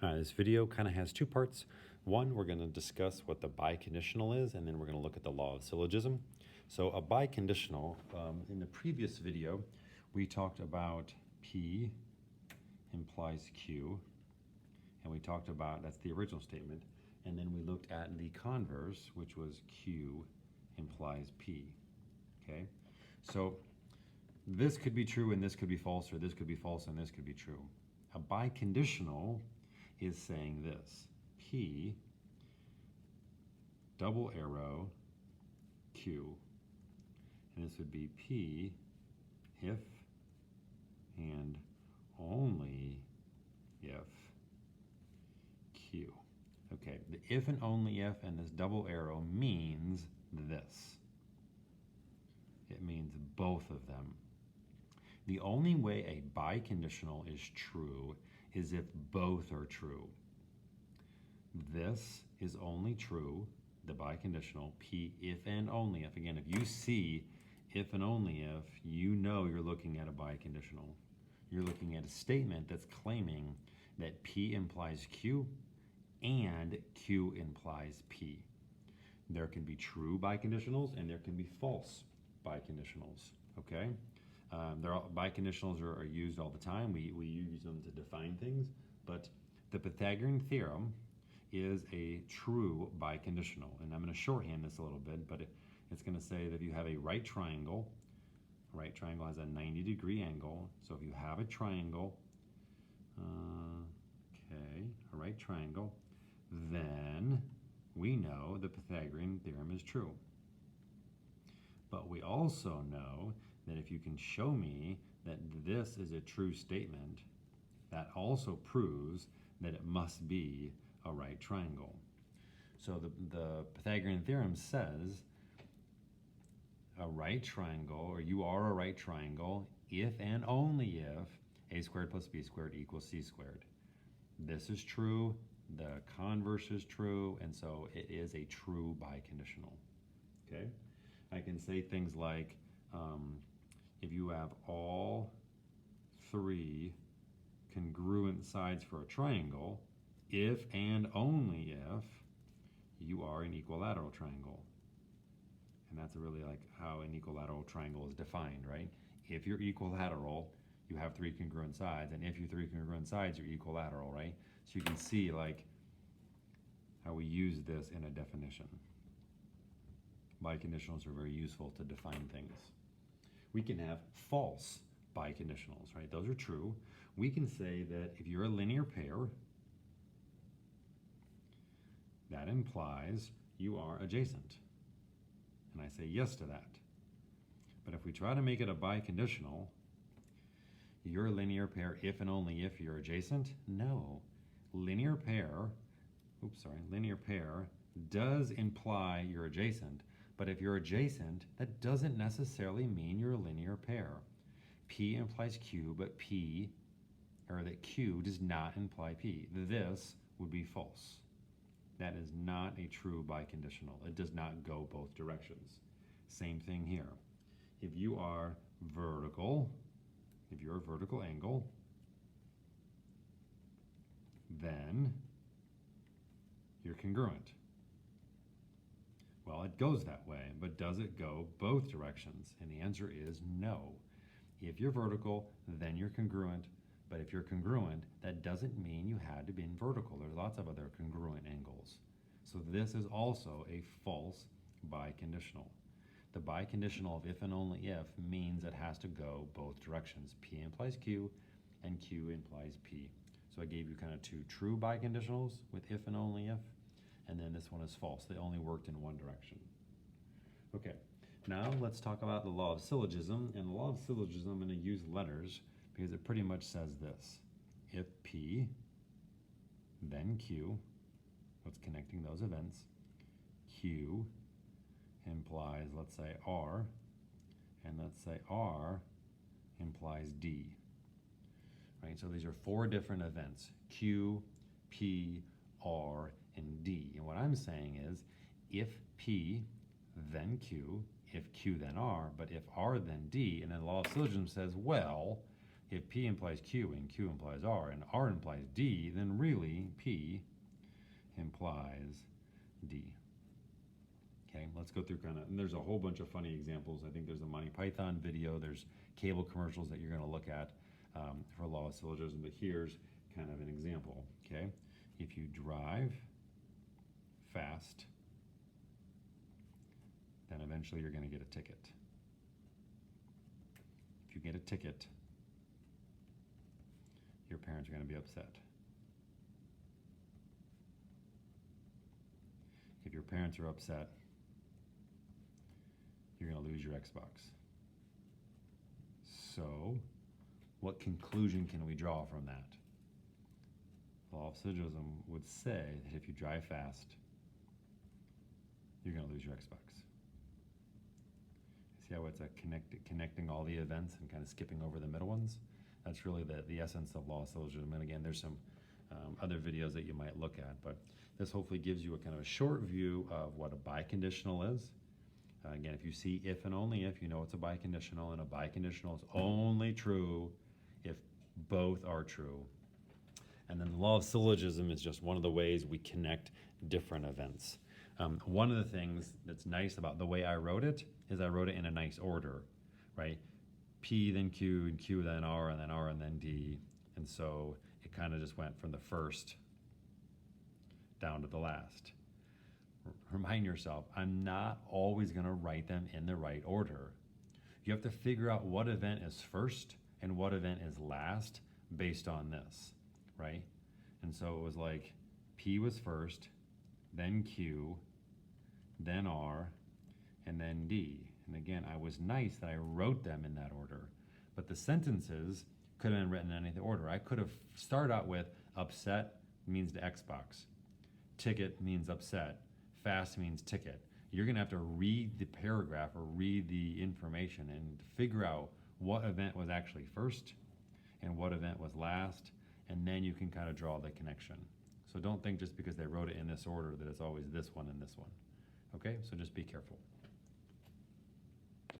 This video kind of has two parts. One, we're going to discuss what the biconditional is, and then we're going to look at the law of syllogism. So a biconditional, in the previous video, we talked about P implies Q, and we talked about, that's the original statement, and then we looked at the converse, which was Q implies P, okay? So this could be true and this could be false, or this could be false and this could be true. A biconditional is saying this: P double arrow Q, and this would be P if and only if Q. Okay, the if and only if and this double arrow means this. It means both of them. The only way a biconditional is true is if both are true. This is only true, the biconditional, P if and only if. Again, if you see if and only if, you know you're looking at a biconditional. You're looking at a statement that's claiming that P implies Q and Q implies P. There can be true biconditionals and there can be false biconditionals, okay? Biconditionals are used all the time. We use them to define things, but the Pythagorean theorem is a true biconditional. And I'm going to shorthand this a little bit, but it's going to say that if you have a right triangle has a 90-degree angle. So if you have a triangle, a right triangle, then we know the Pythagorean theorem is true. But we also know that if you can show me that this is a true statement, that also proves that it must be a right triangle. So the Pythagorean theorem says a right triangle, or you are a right triangle, if and only if a squared plus b squared equals c squared. This is true, the converse is true, and so it is a true biconditional, okay? I can say things like, if you have all three congruent sides for a triangle, if and only if you are an equilateral triangle. And that's really like how an equilateral triangle is defined, right? If you're equilateral, you have three congruent sides, and if you have three congruent sides, you're equilateral, right? So you can see like how we use this in a definition. Biconditionals are very useful to define things. We can have false biconditionals, right? Those are true. We can say that if you're a linear pair, that implies you are adjacent. And I say yes to that. But if we try to make it a biconditional, you're a linear pair if and only if you're adjacent? No. Linear pair does imply you're adjacent, but if you're adjacent, that doesn't necessarily mean you're a linear pair. P implies Q, but that Q does not imply P. This would be false. That is not a true biconditional. It does not go both directions. Same thing here. If you are vertical, if you're a vertical angle, then you're congruent. Well, it goes that way, but does it go both directions? And the answer is no. If you're vertical, then you're congruent, but if you're congruent, that doesn't mean you had to be in vertical. There's lots of other congruent angles. So this is also a false biconditional. The biconditional of if and only if means it has to go both directions. P implies Q, and Q implies P. So I gave you kind of two true biconditionals with if and only if, and then this one is false. They only worked in one direction. Okay, now let's talk about the law of syllogism. And the law of syllogism, I'm going to use letters because it pretty much says this: if P, then Q, what's connecting those events, Q implies, let's say, R, and let's say R implies D. Right, so these are four different events: Q, P, R, and D. And what I'm saying is, if P, then Q, if Q, then R, but if R, then D, and then the law of syllogism says, well, if P implies Q and Q implies R and R implies D, then really P implies D. Okay, let's go through and there's a whole bunch of funny examples. I think there's a Monty Python video, there's cable commercials that you're going to look at for law of syllogism, but here's kind of an example, okay? If you drive fast, then eventually you're going to get a ticket. If you get a ticket, your parents are going to be upset. If your parents are upset, you're going to lose your Xbox. So, what conclusion can we draw from that? The law of syllogism would say that if you drive fast, you're going to lose your Xbox. See how it's connecting all the events and kind of skipping over the middle ones? That's really the essence of law of syllogism. And again, there's some other videos that you might look at, but this hopefully gives you a kind of a short view of what a biconditional is. Again, if you see if and only if, you know it's a biconditional, and a biconditional is only true if both are true. And then the law of syllogism is just one of the ways we connect different events. One of the things that's nice about the way I wrote it is I wrote it in a nice order, right? P, then Q, and Q, then R, and then R, and then D. And so it kind of just went from the first down to the last. Remind yourself, I'm not always going to write them in the right order. You have to figure out what event is first and what event is last based on this, right? And so it was like P was first, then Q, then R, and then D. And again, I was nice that I wrote them in that order, but the sentences could have been written in any order. I could have started out with upset means the Xbox, ticket means upset, fast means ticket. You're going to have to read the paragraph or read the information and figure out what event was actually first and what event was last, and then you can kind of draw the connection. So don't think just because they wrote it in this order that it's always this one and this one. Okay, so just be careful.